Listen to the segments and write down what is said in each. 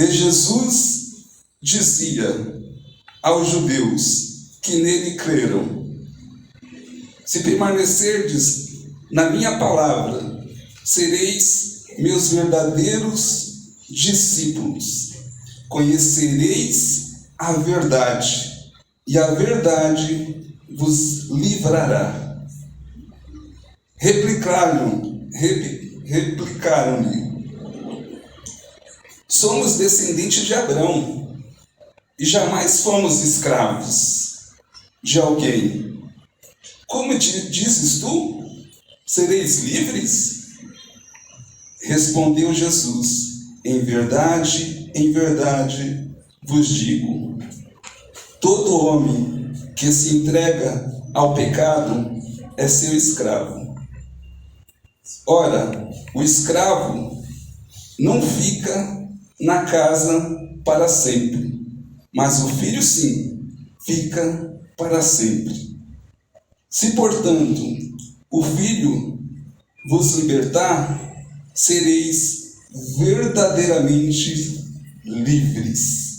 E Jesus dizia aos judeus que nele creram: se permanecerdes na minha palavra, sereis meus verdadeiros discípulos. Conhecereis a verdade, e a verdade vos livrará. Replicaram-lhe: somos descendentes de Abraão e jamais fomos escravos de alguém. Como dizes tu? Sereis livres? Respondeu Jesus: em verdade vos digo, todo homem que se entrega ao pecado é seu escravo. Ora, o escravo não fica na casa para sempre, mas o filho sim, fica para sempre. Se, portanto, o filho vos libertar, sereis verdadeiramente livres.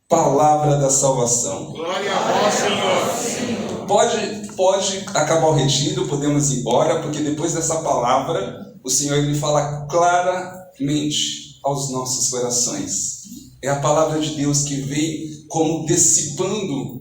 Palavra da salvação. Glória a vós, Senhor. Pode acabar o retiro, podemos ir embora, porque depois dessa palavra, o Senhor ele fala claramente aos nossos corações. É a palavra de Deus que vem como dissipando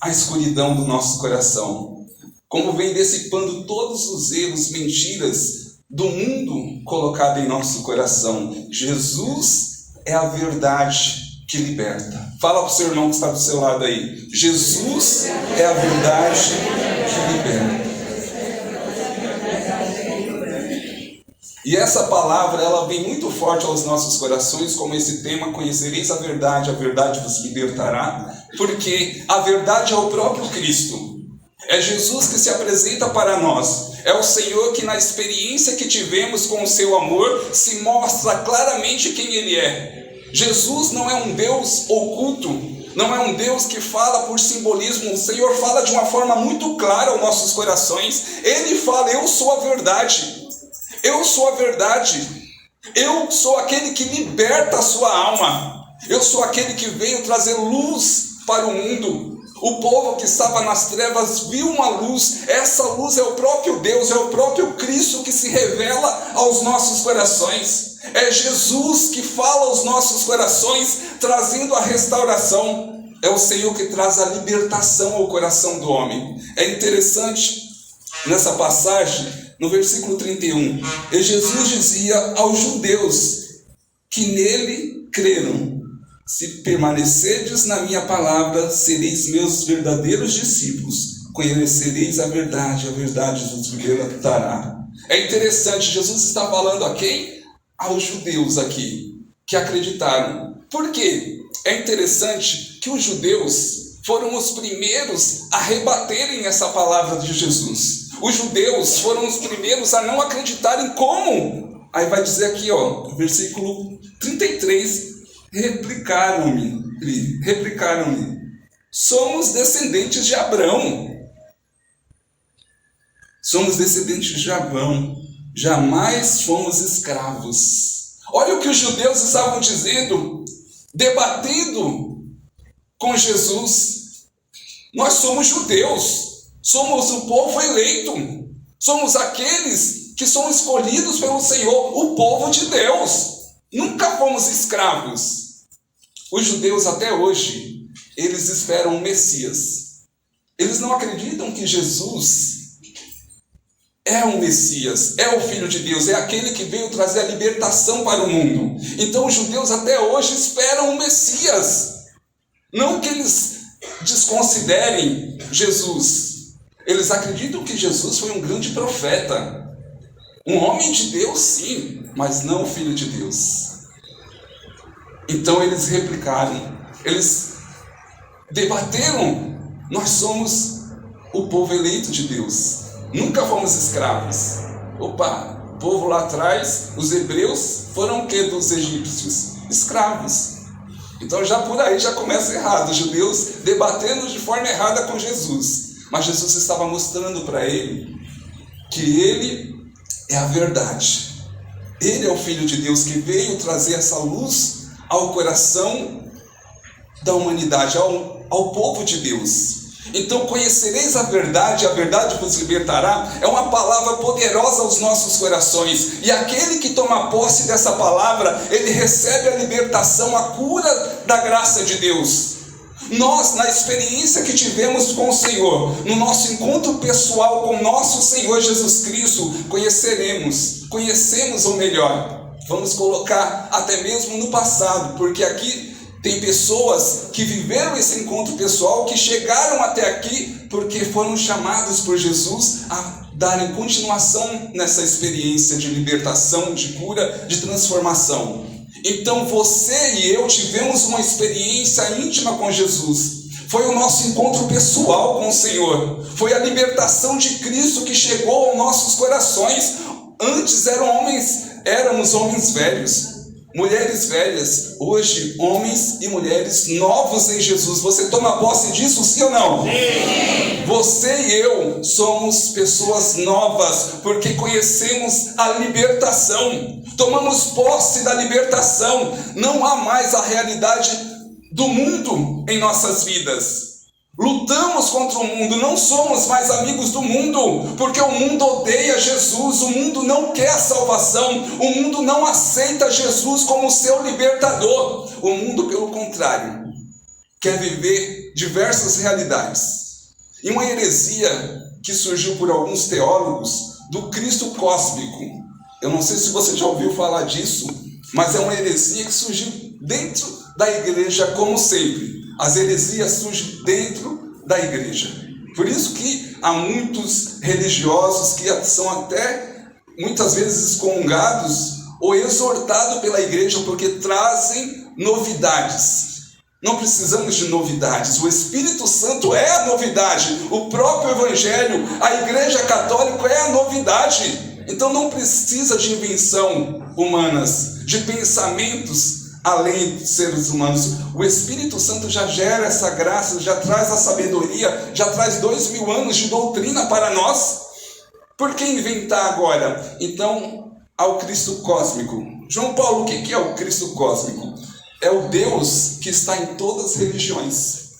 a escuridão do nosso coração, como vem dissipando todos os erros, mentiras do mundo colocado em nosso coração. Jesus é a verdade que liberta. Fala para o seu irmão que está do seu lado aí: Jesus é a verdade que liberta. E essa palavra, ela vem muito forte aos nossos corações, como esse tema: conhecereis a verdade vos libertará, porque a verdade é o próprio Cristo. É Jesus que se apresenta para nós. É o Senhor que, na experiência que tivemos com o seu amor, se mostra claramente quem Ele é. Jesus não é um Deus oculto, não é um Deus que fala por simbolismo. O Senhor fala de uma forma muito clara aos nossos corações. Ele fala: eu sou a verdade. Eu sou a verdade. Eu sou aquele que liberta a sua alma. Eu sou aquele que veio trazer luz para o mundo. O povo que estava nas trevas viu uma luz. Essa luz é o próprio Deus, é o próprio Cristo que se revela aos nossos corações. É Jesus que fala aos nossos corações, trazendo a restauração. É o Senhor que traz a libertação ao coração do homem. É interessante, nessa passagem, no versículo 31, e Jesus dizia aos judeus que nele creram: se permanecerdes na minha palavra, sereis meus verdadeiros discípulos. Conhecereis a verdade vos libertará. É interessante, Jesus está falando a quem? Aos judeus aqui, que acreditaram. Por quê? É interessante que os judeus foram os primeiros a rebaterem essa palavra de Jesus. Os judeus foram os primeiros a não acreditarem. Como? Aí vai dizer aqui, versículo 33, replicaram-lhe: somos descendentes de Abraão. Somos descendentes de Abraão, jamais fomos escravos. Olha o que os judeus estavam dizendo, debatendo com Jesus. Nós somos judeus, somos o povo eleito, somos aqueles que são escolhidos pelo Senhor, o povo de Deus. Nunca fomos escravos. Os judeus até hoje, eles esperam um Messias. Eles não acreditam que Jesus é o Messias, é o Filho de Deus, é aquele que veio trazer a libertação para o mundo. Então os judeus até hoje esperam um Messias. Não que eles desconsiderem Jesus. Eles acreditam que Jesus foi um grande profeta. Um homem de Deus, sim, mas não o Filho de Deus. Então eles replicaram, eles debateram: nós somos o povo eleito de Deus, nunca fomos escravos. Opa, o povo lá atrás, os hebreus, foram o que dos egípcios? Escravos. Então já por aí já começa errado, os judeus debatendo de forma errada com Jesus. Mas Jesus estava mostrando para ele que ele é a verdade. Ele é o Filho de Deus que veio trazer essa luz ao coração da humanidade, ao povo de Deus. Então conhecereis a verdade vos libertará, é uma palavra poderosa aos nossos corações, e aquele que toma posse dessa palavra, ele recebe a libertação, a cura da graça de Deus. Nós, na experiência que tivemos com o Senhor, no nosso encontro pessoal com nosso Senhor Jesus Cristo, conhecemos ou melhor, vamos colocar até mesmo no passado, porque aqui tem pessoas que viveram esse encontro pessoal, que chegaram até aqui porque foram chamados por Jesus a darem continuação nessa experiência de libertação, de cura, de transformação. Então você e eu tivemos uma experiência íntima com Jesus. Foi o nosso encontro pessoal com o Senhor. Foi a libertação de Cristo que chegou aos nossos corações. Antes éramos homens velhos, mulheres velhas, hoje homens e mulheres novos em Jesus. Você toma posse disso, sim ou não? Sim. Você e eu somos pessoas novas, porque conhecemos a libertação, tomamos posse da libertação. Não há mais a realidade do mundo em nossas vidas. Lutamos contra o mundo, não somos mais amigos do mundo, porque o mundo odeia Jesus, o mundo não quer salvação, o mundo não aceita Jesus como seu libertador. O mundo, pelo contrário, quer viver diversas realidades. E uma heresia que surgiu por alguns teólogos do Cristo cósmico. Eu não sei se você já ouviu falar disso, mas é uma heresia que surgiu dentro da igreja, como sempre. As heresias surgem dentro da igreja. Por isso que há muitos religiosos que são até muitas vezes excomungados ou exortados pela igreja porque trazem novidades. Não precisamos de novidades. O Espírito Santo é a novidade. O próprio Evangelho, a Igreja Católica é a novidade. Então não precisa de invenção humanas, de pensamentos além dos seres humanos. O Espírito Santo já gera essa graça, já traz a sabedoria, já traz 2000 anos de doutrina para nós. Por que inventar agora? Então, ao Cristo cósmico. João Paulo, o que é o Cristo cósmico? É o Deus que está em todas as religiões.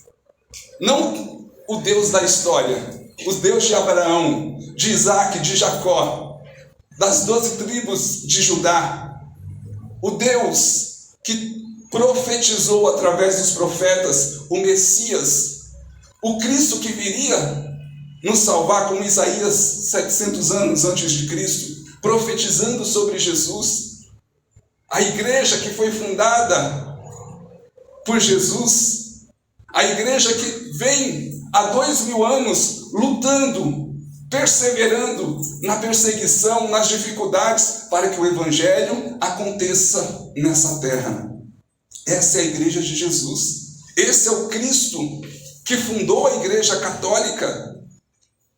Não o Deus da história, o Deus de Abraão, de Isaac, de Jacó, das 12 tribos de Judá. O Deus que profetizou através dos profetas o Messias, o Cristo que viria nos salvar, como Isaías 700 anos antes de Cristo, profetizando sobre Jesus. A igreja que foi fundada por Jesus, a igreja que vem há 2000 anos lutando, perseverando na perseguição, nas dificuldades, para que o Evangelho aconteça nessa terra. Essa é a igreja de Jesus. Esse é o Cristo que fundou a Igreja Católica,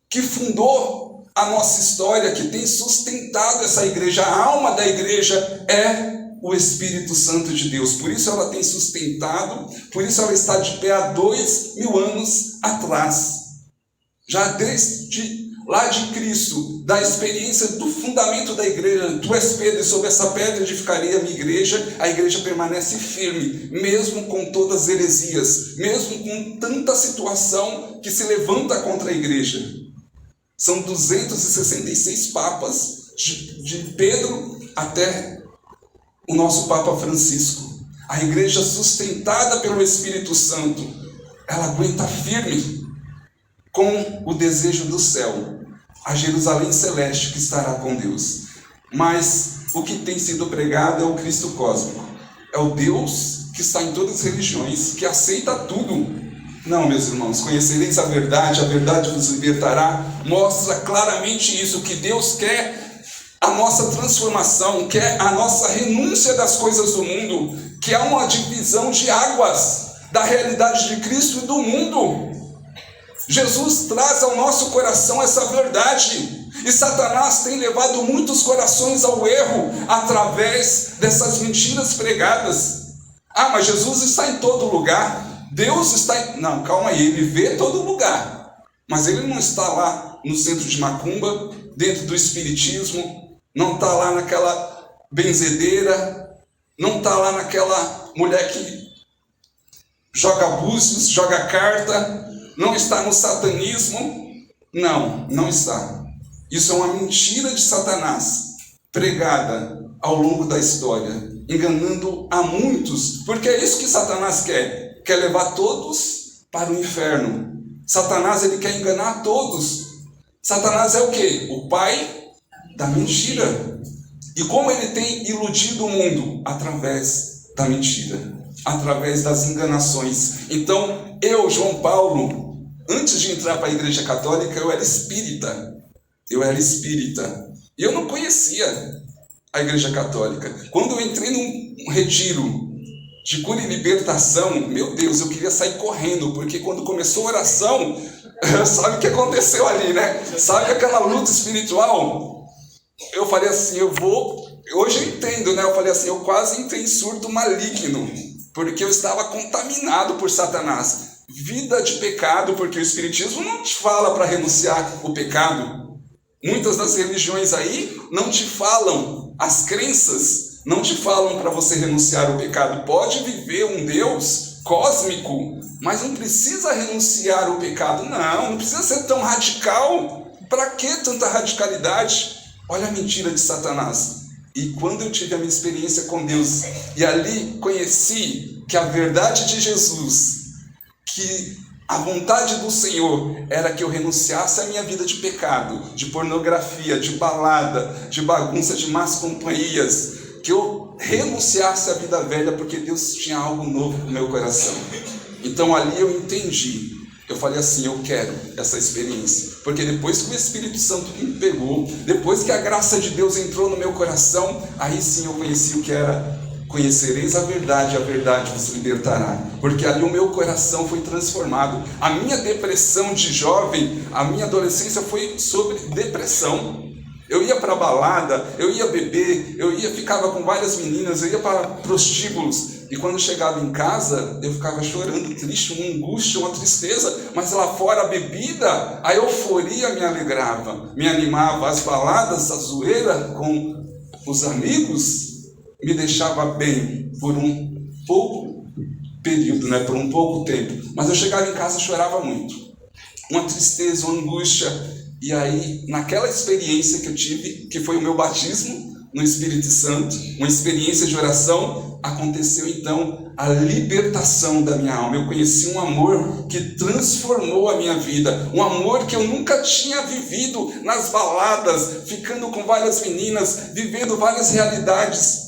que fundou a nossa história, que tem sustentado essa igreja. A alma da igreja é o Espírito Santo de Deus. Por isso ela tem sustentado, por isso ela está de pé há 2000 anos atrás. Já desde lá de Cristo, da experiência do fundamento da igreja, tu és Pedro, e sobre essa pedra edificarei a minha igreja. A igreja permanece firme, mesmo com todas as heresias, mesmo com tanta situação que se levanta contra a igreja. São 266 papas, de Pedro até o nosso Papa Francisco. A igreja sustentada pelo Espírito Santo, ela aguenta firme com o desejo do céu, a Jerusalém celeste que estará com Deus. Mas o que tem sido pregado é o Cristo cósmico, é o Deus que está em todas as religiões, que aceita tudo. Não, meus irmãos, conhecereis a verdade vos libertará. Mostra claramente isso, que Deus quer a nossa transformação, quer a nossa renúncia das coisas do mundo, que há uma divisão de águas da realidade de Cristo e do mundo. Jesus traz ao nosso coração essa verdade, e Satanás tem levado muitos corações ao erro através dessas mentiras pregadas. Ah, mas Jesus está em todo lugar. Deus está em... Não, calma aí, ele vê todo lugar, mas ele não está lá no centro de macumba, dentro do espiritismo, não está lá naquela benzedeira, não está lá naquela mulher que joga búzios, joga carta, não está no satanismo. Não, não está. Isso é uma mentira de Satanás, pregada ao longo da história, enganando a muitos, porque é isso que Satanás quer levar todos para o inferno. Satanás, ele quer enganar todos. Satanás é o quê? O pai da mentira. E como ele tem iludido o mundo? Através da mentira, através das enganações. Então, eu, João Paulo, antes de entrar para a Igreja Católica, eu era espírita. E eu não conhecia a Igreja Católica. Quando eu entrei num retiro de cura e libertação, meu Deus, eu queria sair correndo, porque quando começou a oração, sabe o que aconteceu ali, né? Sabe aquela luta espiritual? Eu falei assim, hoje eu entendo, né? Eu falei assim, eu quase entrei em surto maligno, porque eu estava contaminado por Satanás. Vida de pecado, porque o Espiritismo não te fala para renunciar o pecado. Muitas das religiões aí não te falam, as crenças não te falam para você renunciar o pecado. Pode viver um Deus cósmico, mas não precisa renunciar o pecado. Não precisa ser tão radical. Para que tanta radicalidade? Olha a mentira de Satanás. E quando eu tive a minha experiência com Deus, e ali conheci que a verdade de Jesus, que a vontade do Senhor era que eu renunciasse à minha vida de pecado, de pornografia, de balada, de bagunça, de más companhias, que eu renunciasse à vida velha, porque Deus tinha algo novo no meu coração. Então ali eu entendi. Eu falei assim, eu quero essa experiência, porque depois que o Espírito Santo me pegou, depois que a graça de Deus entrou no meu coração, aí sim eu conheci o que era: conhecereis a verdade vos libertará. Porque ali o meu coração foi transformado. A minha depressão de jovem, a minha adolescência foi sobre depressão. Eu ia para balada, eu ia beber, ficava com várias meninas, eu ia para prostíbulos. E quando chegava em casa, eu ficava chorando, triste, uma angústia, uma tristeza. Mas lá fora a bebida, a euforia me alegrava, me animava. As baladas, a zoeira com os amigos me deixava bem por um pouco período, né? Por um pouco tempo. Mas eu chegava em casa e chorava muito. Uma tristeza, uma angústia. E aí, naquela experiência que eu tive, que foi o meu batismo no Espírito Santo, uma experiência de oração, aconteceu então a libertação da minha alma. Eu conheci um amor que transformou a minha vida, um amor que eu nunca tinha vivido nas baladas, ficando com várias meninas, vivendo várias realidades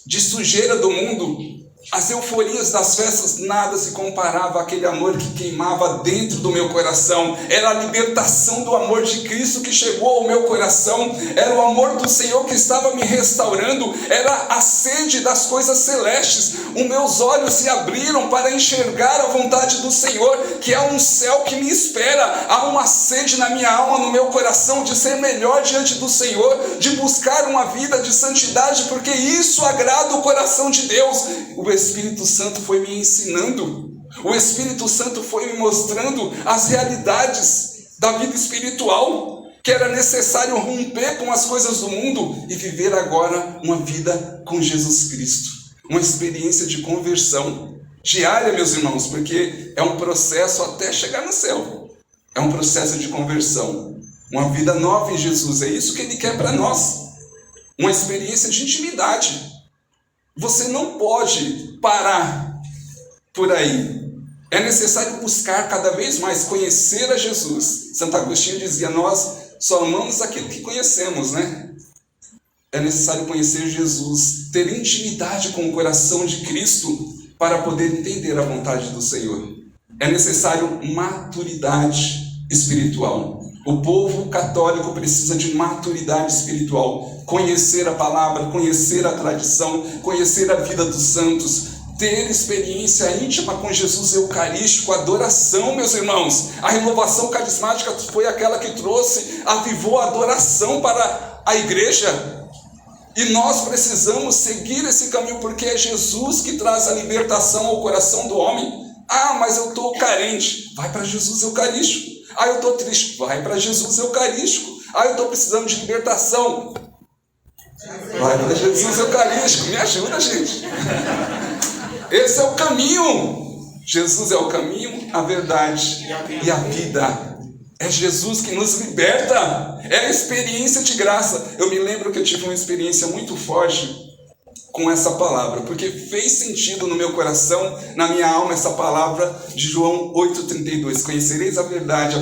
de sujeira do mundo. As euforias das festas nada se comparava àquele amor que queimava dentro do meu coração. Era a libertação do amor de Cristo que chegou ao meu coração. Era o amor do Senhor que estava me restaurando. Era a sede das coisas celestes. Os meus olhos se abriram para enxergar a vontade do Senhor, que é um céu que me espera. Há uma sede na minha alma, no meu coração, de ser melhor diante do Senhor, de buscar uma vida de santidade, porque isso agrada o coração de Deus. O Espírito Santo foi me ensinando, o Espírito Santo foi me mostrando as realidades da vida espiritual, que era necessário romper com as coisas do mundo e viver agora uma vida com Jesus Cristo, uma experiência de conversão diária, meus irmãos, porque é um processo até chegar no céu, é um processo de conversão, uma vida nova em Jesus. É isso que Ele quer para nós, uma experiência de intimidade. Você não pode parar por aí. É necessário buscar cada vez mais conhecer a Jesus. Santo Agostinho dizia, nós só amamos aquilo que conhecemos, né? É necessário conhecer Jesus, ter intimidade com o coração de Cristo para poder entender a vontade do Senhor. É necessário maturidade espiritual. O povo católico precisa de maturidade espiritual, conhecer a palavra, conhecer a tradição, conhecer a vida dos santos, ter experiência íntima com Jesus eucarístico, adoração, meus irmãos. A renovação carismática foi aquela que trouxe, avivou a adoração para a igreja. E nós precisamos seguir esse caminho, porque é Jesus que traz a libertação ao coração do homem. Ah, mas eu estou carente. Vai para Jesus eucarístico. Ah, eu estou triste. Vai para Jesus eucarístico. Ah, eu estou precisando de libertação. Vai para Jesus Eucarístico, me ajuda, gente. Esse é o caminho. Jesus é o caminho, a verdade e a vida. É Jesus que nos liberta. É a experiência de graça. Eu me lembro que eu tive uma experiência muito forte com essa palavra, porque fez sentido no meu coração, na minha alma, essa palavra de João 8,32. Conhecereis a verdade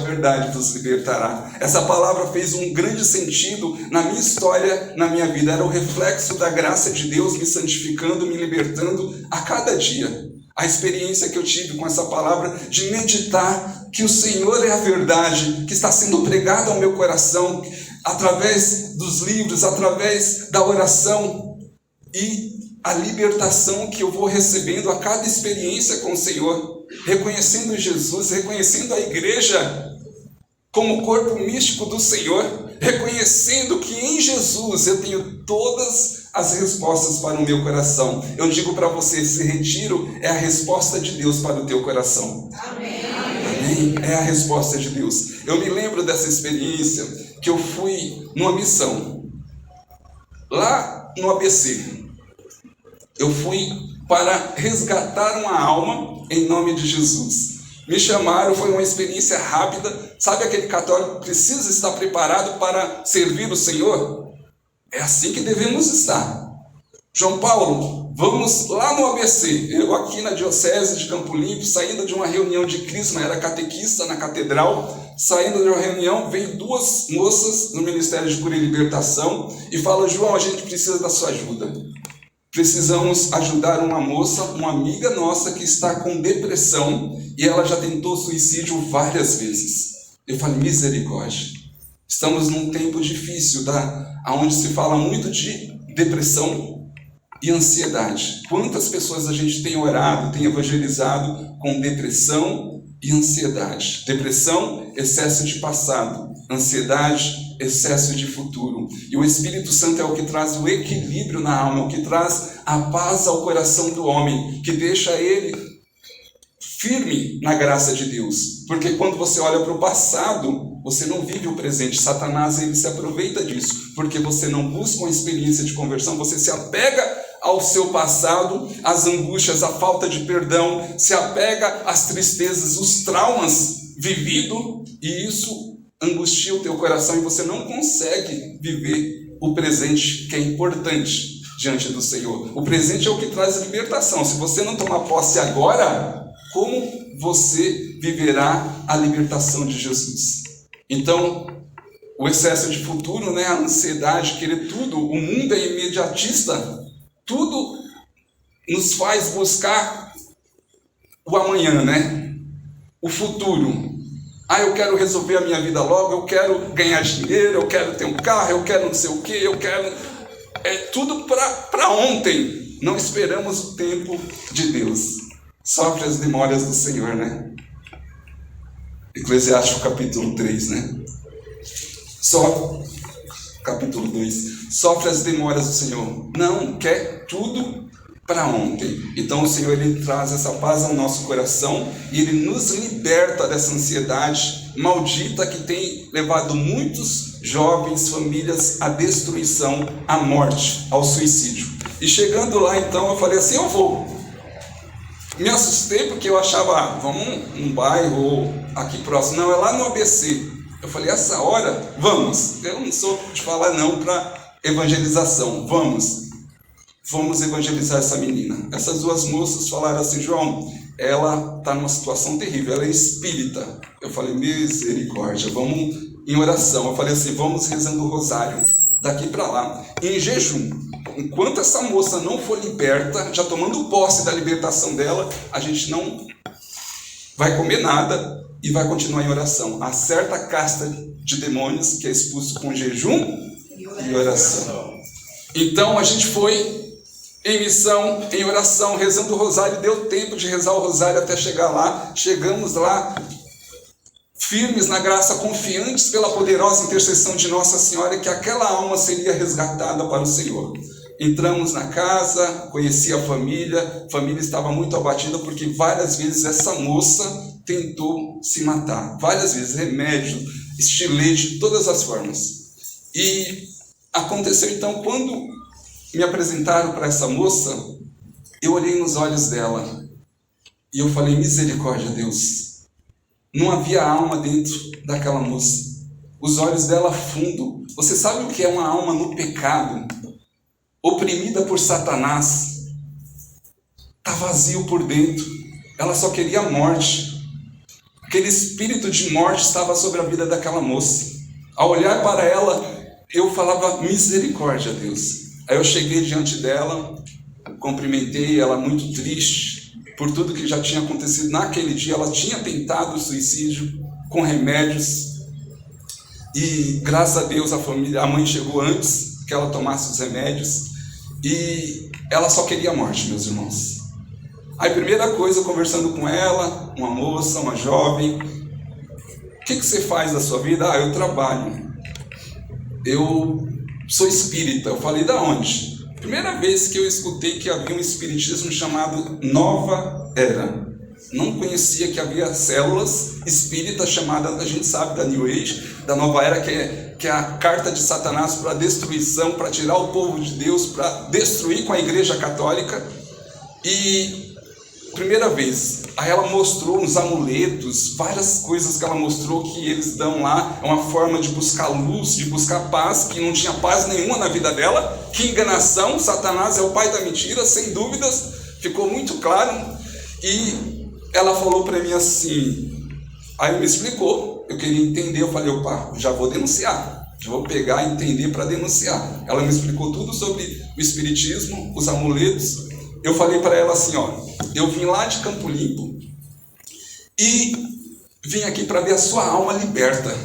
vos libertará. Essa palavra fez um grande sentido na minha história, na minha vida. Era o reflexo da graça de Deus me santificando, me libertando a cada dia. A experiência que eu tive com essa palavra de meditar que o Senhor é a verdade, que está sendo pregado ao meu coração, através dos livros, através da oração, e a libertação que eu vou recebendo a cada experiência com o Senhor, reconhecendo Jesus, reconhecendo a igreja como corpo místico do Senhor, reconhecendo que em Jesus eu tenho todas as respostas para o meu coração. Eu digo para você, esse retiro é a resposta de Deus para o teu coração. Amém. Amém. É a resposta de Deus. Eu me lembro dessa experiência que eu fui numa missão lá no ABC. Eu fui para resgatar uma alma em nome de Jesus. Me chamaram, foi uma experiência rápida. Sabe aquele católico que precisa estar preparado para servir o Senhor? É assim que devemos estar. João Paulo, vamos lá no ABC. Eu aqui na Diocese de Campo Limpo, saindo de uma reunião de crisma, era catequista na catedral, saindo de uma reunião, veio duas moças no Ministério de Cura e Libertação e falam: João, a gente precisa da sua ajuda. Precisamos ajudar uma moça, uma amiga nossa que está com depressão e ela já tentou suicídio várias vezes. Eu falei: misericórdia. Estamos num tempo difícil, onde se fala muito de depressão e ansiedade. Quantas pessoas a gente tem orado, tem evangelizado com depressão e ansiedade? Depressão, excesso de passado. Ansiedade, excesso de futuro. E o Espírito Santo é o que traz o equilíbrio na alma, o que traz a paz ao coração do homem, que deixa ele firme na graça de Deus. Porque quando você olha para o passado, você não vive o presente. Satanás, ele se aproveita disso, porque você não busca uma experiência de conversão, você se apega ao seu passado, às angústias, à falta de perdão, se apega às tristezas, os traumas vividos, e isso angustia o teu coração e você não consegue viver o presente, que é importante diante do Senhor. O presente é o que traz libertação. Se você não tomar posse agora, como você viverá a libertação de Jesus? Então, o excesso de futuro, a ansiedade, querer tudo, o mundo é imediatista, tudo nos faz buscar o amanhã, o futuro. Eu quero resolver a minha vida logo, eu quero ganhar dinheiro, eu quero ter um carro, eu quero não sei o quê, eu quero... É tudo para ontem. Não esperamos o tempo de Deus. Sofre as demônias do Senhor, Eclesiástico capítulo 3, Só capítulo 2. Sofre as demônias do Senhor. Não quer tudo para ontem. Então o Senhor, ele traz essa paz ao nosso coração e ele nos liberta dessa ansiedade maldita que tem levado muitos jovens, famílias à destruição, à morte, ao suicídio. E chegando lá, então, eu falei assim: eu vou. Me assustei porque eu achava, vamos num bairro ou aqui próximo. Não, é lá no ABC. Eu falei: essa hora, vamos. Eu não sou de falar não para evangelização. Vamos evangelizar essa menina. Essas duas moças falaram assim: João, ela está numa situação terrível, ela é espírita. Eu falei: misericórdia, vamos em oração. Eu falei assim: vamos rezando o rosário, daqui para lá, em jejum. Enquanto essa moça não for liberta, já tomando posse da libertação dela, a gente não vai comer nada e vai continuar em oração. Há certa casta de demônios que é expulso com jejum e oração. Então a gente foi em missão, em oração, rezando o rosário. Deu tempo de rezar o rosário até chegar lá. Chegamos lá, firmes na graça, confiantes pela poderosa intercessão de Nossa Senhora, que aquela alma seria resgatada para o Senhor. Entramos na casa, conheci a família estava muito abatida, porque várias vezes essa moça tentou se matar. Várias vezes, remédio, estilete, de todas as formas. E aconteceu então, quando me apresentaram para essa moça, eu olhei nos olhos dela e eu falei, misericórdia, Deus. Não havia alma dentro daquela moça. Os olhos dela fundo. Você sabe o que é uma alma no pecado? Oprimida por Satanás. Está vazio por dentro. Ela só queria morte. Aquele espírito de morte estava sobre a vida daquela moça. Ao olhar para ela, eu falava, misericórdia, Deus. Aí eu cheguei diante dela, cumprimentei ela muito triste por tudo que já tinha acontecido naquele dia. Ela tinha tentado o suicídio com remédios. E graças a Deus a mãe chegou antes que ela tomasse os remédios. E ela só queria morte, meus irmãos. Aí primeira coisa, conversando com ela, uma moça, uma jovem. O que você faz da sua vida? Eu trabalho. Eu sou espírita. Eu falei, da onde? Primeira vez que eu escutei que havia um espiritismo chamado Nova Era. Não conhecia que havia células espíritas chamadas, a gente sabe, da New Age, da Nova Era, que é a carta de Satanás para destruição, para tirar o povo de Deus, para destruir com a Igreja Católica. E primeira vez, aí ela mostrou uns amuletos, várias coisas que ela mostrou que eles dão lá, é uma forma de buscar luz, de buscar paz, que não tinha paz nenhuma na vida dela. Que enganação, Satanás é o pai da mentira, sem dúvidas, ficou muito claro. E ela falou para mim assim, aí me explicou, eu queria entender, eu falei, opa, já vou denunciar, já vou pegar e entender para denunciar. Ela me explicou tudo sobre o espiritismo, os amuletos. Eu falei para ela assim, ó, eu vim lá de Campo Limpo e vim aqui para ver a sua alma liberta.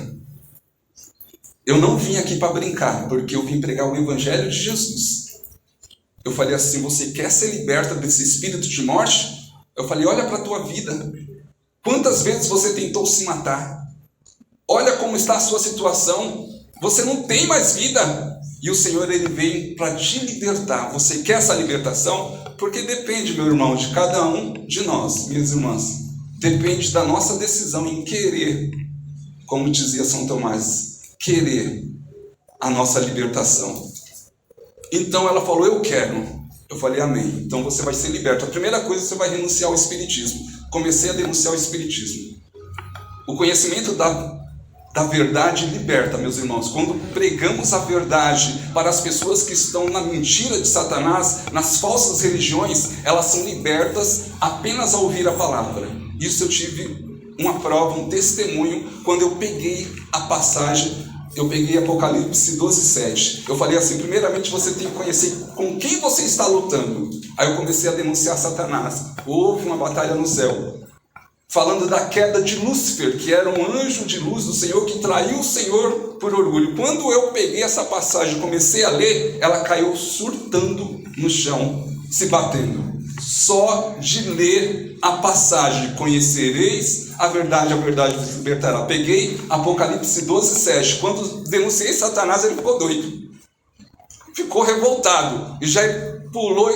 Eu não vim aqui para brincar, porque eu vim pregar o Evangelho de Jesus. Eu falei assim, você quer ser liberta desse espírito de morte? Eu falei, olha para a tua vida. Quantas vezes você tentou se matar? Olha como está a sua situação. Você não tem mais vida. E o Senhor, Ele vem para te libertar. Você quer essa libertação? Porque depende, meu irmão, de cada um de nós, minhas irmãs. Depende da nossa decisão em querer, como dizia São Tomás, querer a nossa libertação. Então ela falou, eu quero. Eu falei, amém. Então você vai ser liberto. A primeira coisa, você vai renunciar ao espiritismo. Comecei a denunciar o espiritismo. O conhecimento da verdade liberta, meus irmãos. Quando pregamos a verdade para as pessoas que estão na mentira de Satanás, nas falsas religiões, elas são libertas apenas ao ouvir a palavra. Isso eu tive uma prova, um testemunho, quando eu peguei a passagem. Eu peguei Apocalipse 12:7. Eu falei assim, primeiramente você tem que conhecer com quem você está lutando. Aí eu comecei a denunciar Satanás. Houve uma batalha no céu. Falando da queda de Lúcifer, que era um anjo de luz do Senhor, que traiu o Senhor por orgulho. Quando eu peguei essa passagem e comecei a ler, ela caiu surtando no chão, se batendo. Só de ler a passagem, conhecereis a verdade vos libertará. Peguei Apocalipse 12:7. Quando denunciei Satanás, ele ficou doido. Ficou revoltado. E já pulou.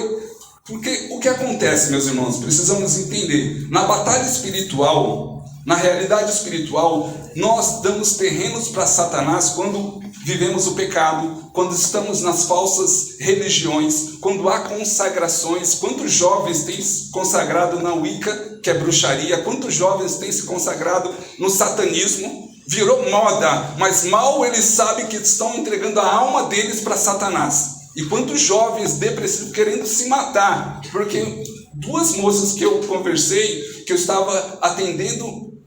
Porque o que acontece, meus irmãos? Precisamos entender. Na batalha espiritual, na realidade espiritual, nós damos terrenos para Satanás quando vivemos o pecado, quando estamos nas falsas religiões, quando há consagrações. Quantos jovens têm se consagrado na Wicca, que é bruxaria? Quantos jovens têm se consagrado no satanismo? Virou moda, mas mal eles sabem que estão entregando a alma deles para Satanás. E quantos jovens depressivos querendo se matar? Porque duas moças que eu conversei, que eu estava atendendo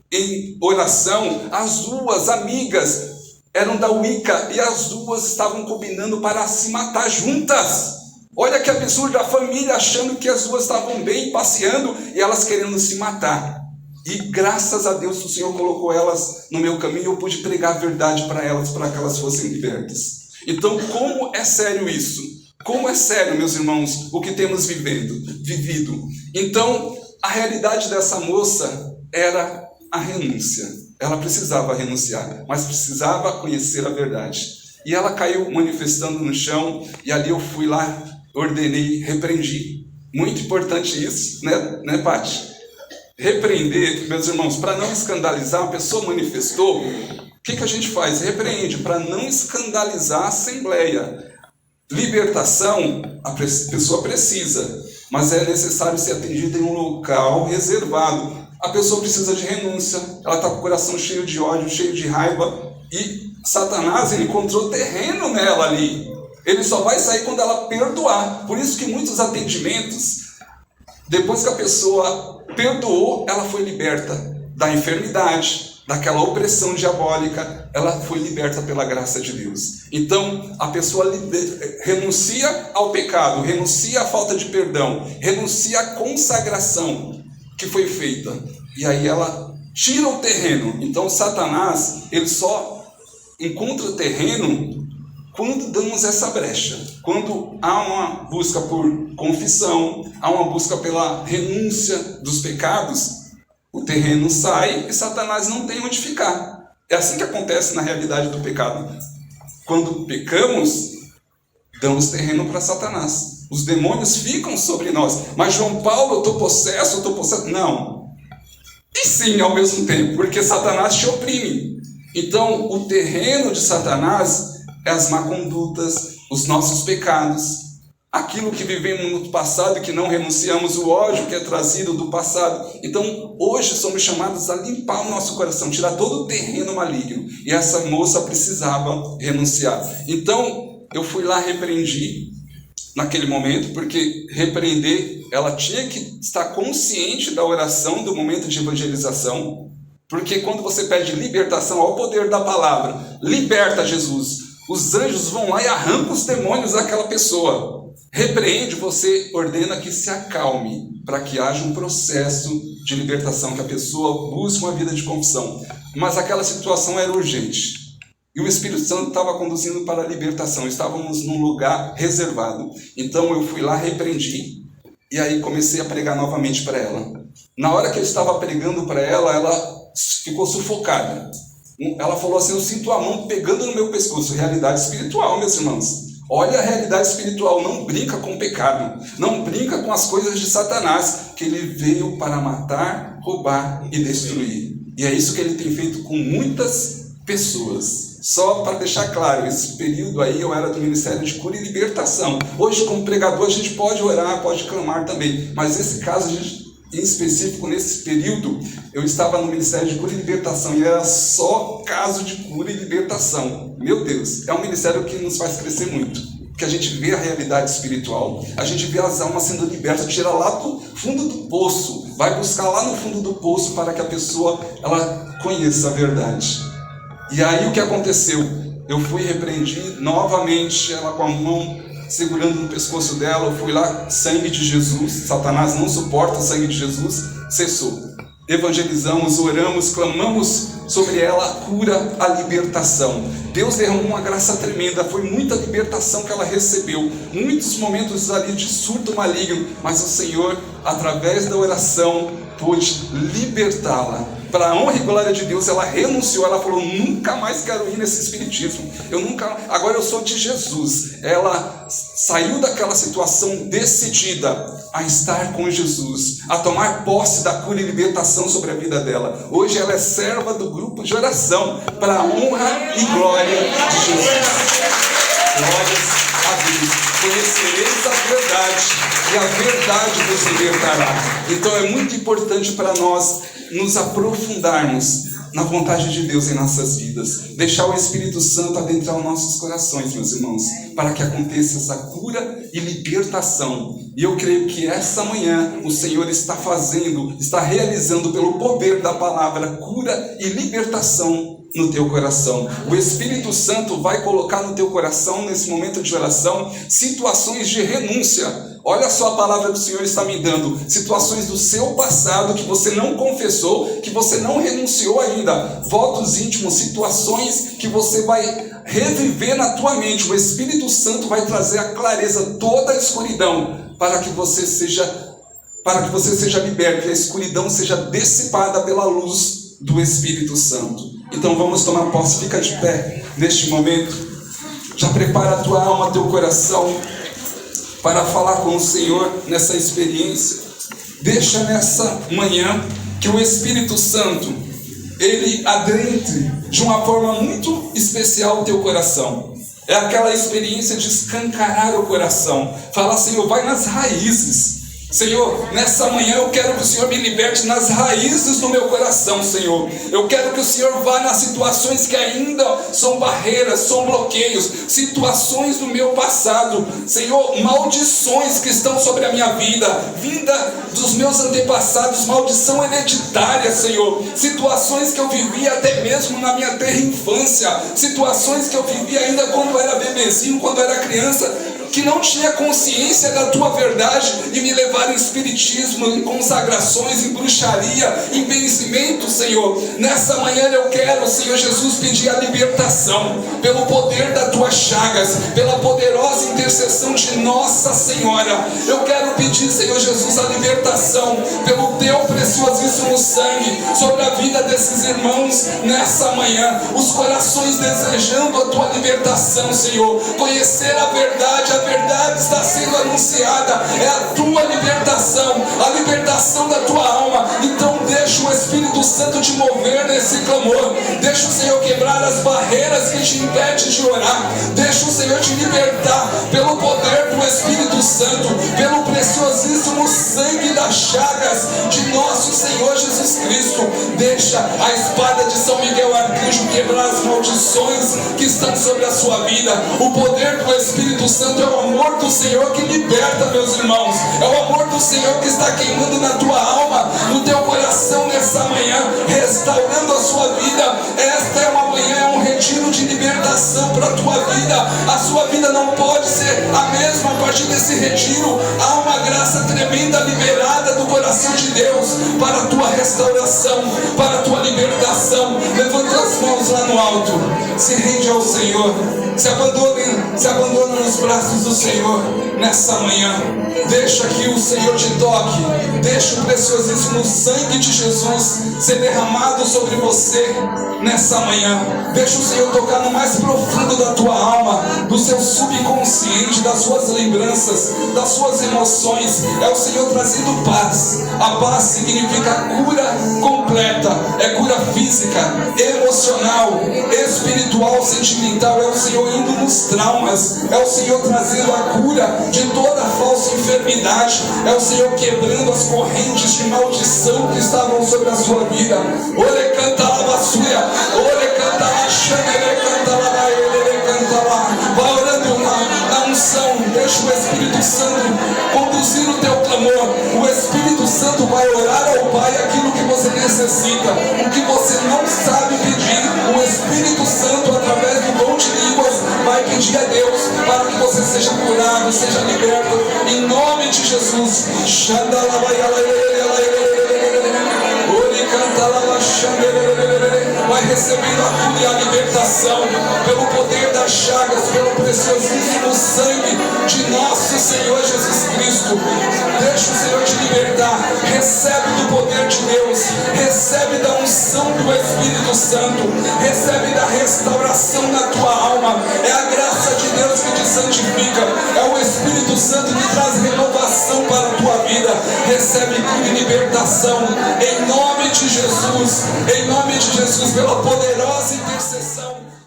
em oração, as duas amigas eram da Wicca e as duas estavam combinando para se matar juntas. Olha que absurdo, a família achando que as duas estavam bem, passeando, e elas querendo se matar. E graças a Deus o Senhor colocou elas no meu caminho e eu pude pregar a verdade para elas, para que elas fossem libertas. Então, como é sério isso? Como é sério, meus irmãos, o que temos vivido? Então, a realidade dessa moça era a renúncia. Ela precisava renunciar, mas precisava conhecer a verdade. E ela caiu manifestando no chão, e ali eu fui lá, ordenei, repreendi. Muito importante isso, né Paty? Repreender, meus irmãos, para não escandalizar, a pessoa manifestou. O que a gente faz? Repreende, para não escandalizar a assembleia. libertação, a pessoa precisa, mas é necessário ser atendida em um local reservado. A pessoa precisa de renúncia, ela está com o coração cheio de ódio, cheio de raiva, e Satanás, ele encontrou terreno nela ali. Ele só vai sair quando ela perdoar. Por isso que muitos atendimentos, depois que a pessoa perdoou, ela foi liberta da enfermidade, daquela opressão diabólica, ela foi liberta pela graça de Deus. Então, a pessoa renuncia ao pecado, renuncia à falta de perdão, renuncia à consagração que foi feita. E aí ela tira o terreno. Então, Satanás, ele só encontra terreno quando damos essa brecha. Quando há uma busca por confissão, há uma busca pela renúncia dos pecados, o terreno sai e Satanás não tem onde ficar. É assim que acontece na realidade do pecado. Quando pecamos, damos terreno para Satanás. Os demônios ficam sobre nós. Mas João Paulo, eu estou possesso. Não. E sim, ao mesmo tempo, porque Satanás te oprime. Então, o terreno de Satanás é as má condutas, os nossos pecados, aquilo que vivemos no passado e que não renunciamos, o ódio que é trazido do passado. Então, hoje somos chamados a limpar o nosso coração, tirar todo o terreno maligno. E essa moça precisava renunciar. Então, eu fui lá, repreendi naquele momento, porque repreender, ela tinha que estar consciente da oração, do momento de evangelização. Porque quando você pede libertação, ao poder da palavra, liberta Jesus, os anjos vão lá e arrancam os demônios daquela pessoa. Repreende, você ordena que se acalme, para que haja um processo de libertação, que a pessoa busque uma vida de confissão. Mas aquela situação era urgente. E o Espírito Santo estava conduzindo para a libertação. Estávamos num lugar reservado. Então eu fui lá, repreendi, e aí comecei a pregar novamente para ela. Na hora que eu estava pregando para ela, ela ficou sufocada. Ela falou assim: eu sinto a mão pegando no meu pescoço. Realidade espiritual, meus irmãos. Olha a realidade espiritual. Não brinca com o pecado. Não brinca com as coisas de Satanás, que ele veio para matar, roubar e destruir. E é isso que ele tem feito com muitas pessoas. Só para deixar claro, esse período aí eu era do Ministério de Cura e Libertação. Hoje, como pregador, a gente pode orar, pode clamar também. Mas esse caso, em específico, nesse período, eu estava no Ministério de Cura e Libertação e era só caso de cura e libertação. Meu Deus, é um ministério que nos faz crescer muito, porque a gente vê a realidade espiritual, a gente vê as almas sendo libertas, tira lá do fundo do poço, vai buscar lá no fundo do poço para que a pessoa ela conheça a verdade. E aí o que aconteceu? Eu fui repreendido novamente, ela com a mão segurando no pescoço dela, eu fui lá, sangue de Jesus, Satanás não suporta o sangue de Jesus, cessou. Evangelizamos, oramos, clamamos sobre ela a cura, a libertação. Deus derramou uma graça tremenda, foi muita libertação que ela recebeu, muitos momentos ali de surto maligno, mas o Senhor, através da oração, pôde libertá-la. Para a honra e glória de Deus, ela renunciou, ela falou: nunca mais quero ir nesse espiritismo, agora eu sou de Jesus. Ela saiu daquela situação decidida a estar com Jesus, a tomar posse da cura e libertação sobre a vida dela. Hoje ela é serva do grupo de oração, para a honra e glória de Jesus. Glórias a Deus. Conhecereis a verdade, e a verdade vos libertará. Então é muito importante para nós nos aprofundarmos na vontade de Deus em nossas vidas, deixar o Espírito Santo adentrar os nossos corações, meus irmãos, para que aconteça essa cura e libertação. E eu creio que essa manhã o Senhor está realizando pelo poder da palavra cura e libertação no teu coração. O Espírito Santo vai colocar no teu coração, nesse momento de oração, situações de renúncia. Olha só a palavra que o Senhor está me dando. Situações do seu passado que você não confessou, que você não renunciou ainda. Votos íntimos, situações que você vai reviver na tua mente. O Espírito Santo vai trazer a clareza, toda a escuridão, para que você seja liberto, que a escuridão seja dissipada pela luz do Espírito Santo. Então vamos tomar posse. Fica de pé neste momento. Já prepara a tua alma, teu coração, para falar com o Senhor nessa experiência. Deixa nessa manhã que o Espírito Santo, ele adentre de uma forma muito especial o teu coração. É aquela experiência de escancarar o coração. Fala, Senhor, vai nas raízes. Senhor, nessa manhã eu quero que o Senhor me liberte nas raízes do meu coração, Senhor. Eu quero que o Senhor vá nas situações que ainda são barreiras, são bloqueios, situações do meu passado, Senhor, maldições que estão sobre a minha vida, vinda dos meus antepassados, maldição hereditária, Senhor, situações que eu vivi até mesmo na minha terra infância, situações que eu vivi ainda quando era bebezinho, quando era criança, que não tinha consciência da tua verdade e me levaram em espiritismo, em consagrações, em bruxaria, em benzimento, Senhor. Nessa manhã eu quero, Senhor Jesus, pedir a libertação pelo poder das tuas chagas, pela poderosa intercessão de Nossa Senhora. Eu quero pedir, Senhor Jesus, a libertação pelo teu preciosíssimo sangue sobre a vida desses irmãos nessa manhã, os corações desejando a tua libertação, Senhor, conhecer a verdade está sendo anunciada, é a tua libertação, a libertação da tua alma. Então deixa o Espírito Santo te mover nesse clamor, deixa o Senhor quebrar as barreiras que te impedem de orar, deixa o Senhor te libertar pelo poder do Espírito Santo, pelo preciosíssimo sangue das chagas de nosso Senhor Jesus Cristo. Deixa a espada de São Miguel Arcanjo quebrar as maldições que estão sobre a sua vida. O poder do Espírito Santo é o amor do Senhor que liberta, meus irmãos. É o amor do Senhor que está queimando na tua alma, no teu coração nessa manhã, restaurando a sua vida. Esta é uma manhã, é um retiro de libertação para a tua vida. A sua vida não pode ser a mesma a partir desse retiro. Há uma graça tremenda liberada do coração de Deus para a tua restauração, para a tua libertação. Levanta as mãos lá no alto, se rende ao Senhor, se abandona nos braços do Senhor nessa manhã. Deixa que o Senhor te toque, deixa o preciosíssimo sangue de Jesus ser derramado sobre você nessa manhã. Deixa o Senhor tocar no mais profundo da tua alma, do seu subconsciente, das suas lembranças, das suas emoções. É o Senhor trazendo paz. A paz significa cura completa, é cura física, emocional, espiritual, sentimental. É o Senhor indo nos traumas, é o Senhor trazendo a cura de toda falsa enfermidade, é o Senhor quebrando as correntes de maldição que estavam sobre a sua vida. Ore canta la basura, ore canta la xangere, canta la baile, canta lá. Vai orando na unção, deixa o Espírito Santo conduzir o teu clamor. O Espírito Santo vai orar ao Pai aquilo que você necessita, o que você não sabe pedir. O Espírito Santo, através do dom de línguas, vai pedir a Deus para que você seja curado, seja liberto, em nome de Jesus. Vai recebendo a cura e a libertação pelo poder das chagas, pelo preciosíssimo sangue de nosso Senhor Jesus Cristo. Deixa o Senhor te libertar. Recebe do poder de Deus, recebe da unção do Espírito Santo, recebe da restauração na tua alma. É a graça de Deus que te santifica, é o Espírito Santo que traz renovação para a tua vida. Recebe cura e libertação em nome de Jesus, pela poderosa intercessão